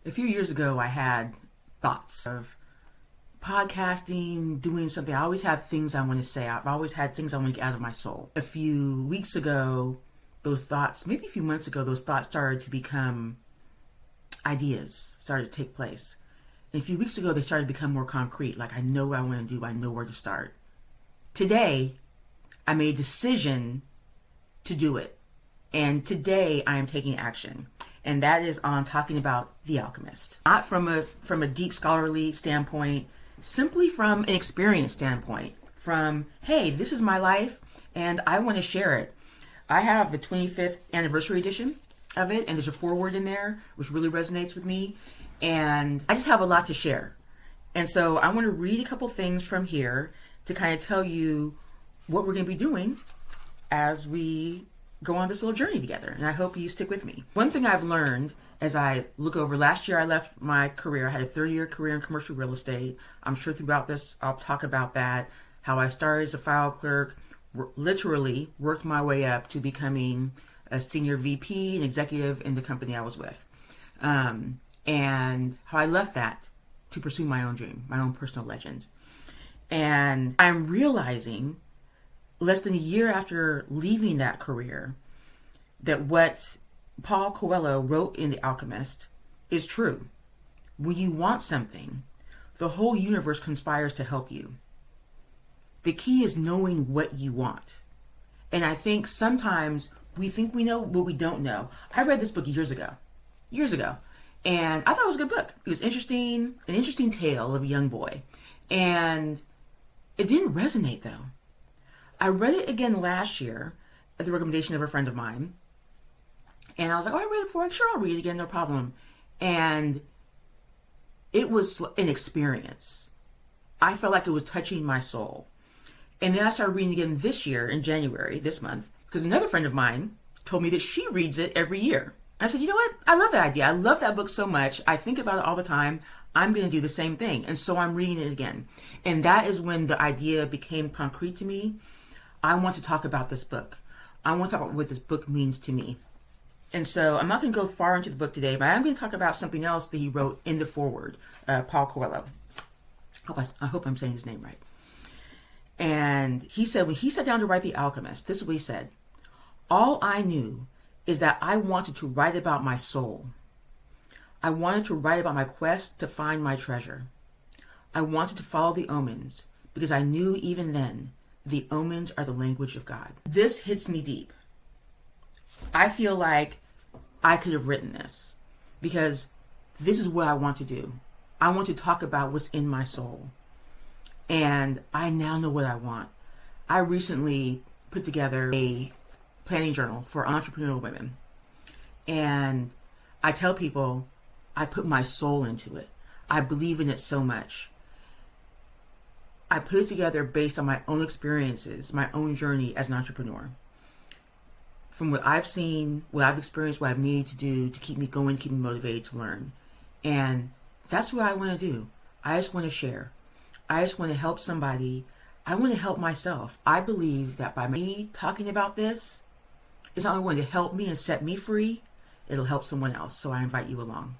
A few years ago, I had thoughts of podcasting, doing something. I always have things I want to say. I've always had things I want to get out of my soul. A few weeks ago, those thoughts, maybe a few months ago, those thoughts started to become ideas, started to take place. And a few weeks ago, they started to become more concrete. Like, I know what I want to do. I know where to start. Today, I made a decision to do it. And today, I am taking action. And that is on talking about The Alchemist. Not from a deep scholarly standpoint, simply from an experience standpoint. From, hey, this is my life, and I want to share it. I have the 25th anniversary edition of it, and there's a foreword in there, which really resonates with me. And I just have a lot to share. And so I want to read a couple things from here to kind of tell you what we're going to be doing as we go on this little journey together. And I hope you stick with me. One thing I've learned as I look over, last year I left my career. I had a 30-year career in commercial real estate. I'm sure throughout this I'll talk about that, how I started as a file clerk, literally worked my way up to becoming a senior VP and executive in the company I was with. And how I left that to pursue my own dream, my own personal legend. And I'm realizing less than a year after leaving that career that what Paul Coelho wrote in The Alchemist is true. When you want something, the whole universe conspires to help you. The key is knowing what you want. And I think sometimes we think we know what we don't know. I read this book years ago. And I thought it was a good book. It was interesting, an interesting tale of a young boy. And it didn't resonate though. I read it again last year at the recommendation of a friend of mine. And I was like, oh, I read it before. Sure, I'll read it again, no problem. And it was an experience. I felt like it was touching my soul. And then I started reading it again this year in January, this month, because another friend of mine told me that she reads it every year. I said, you know what? I love that idea. I love that book so much. I think about it all the time. I'm going to do the same thing. And so I'm reading it again. And that is when the idea became concrete to me. I want to talk about this book. I want to talk about what this book means to me. And so I'm not going to go far into the book today, but I'm going to talk about something else that he wrote in the foreword, Paul Coelho. I hope I'm saying his name right. And he said, when he sat down to write The Alchemist, this is what he said. All I knew is that I wanted to write about my soul. I wanted to write about my quest to find my treasure. I wanted to follow the omens because I knew even then the omens are the language of God. This hits me deep. I feel like I could have written this because this is what I want to do. I want to talk about what's in my soul. And I now know what I want. I recently put together a planning journal for entrepreneurial women. And I tell people I put my soul into it. I believe in it so much. I put it together based on my own experiences, my own journey as an entrepreneur. From what I've seen, what I've experienced, what I've needed to do to keep me going, keep me motivated to learn. And that's what I want to do. I just want to share. I just want to help somebody. I want to help myself. I believe that by me talking about this, it's not only going to help me and set me free, it'll help someone else. So I invite you along.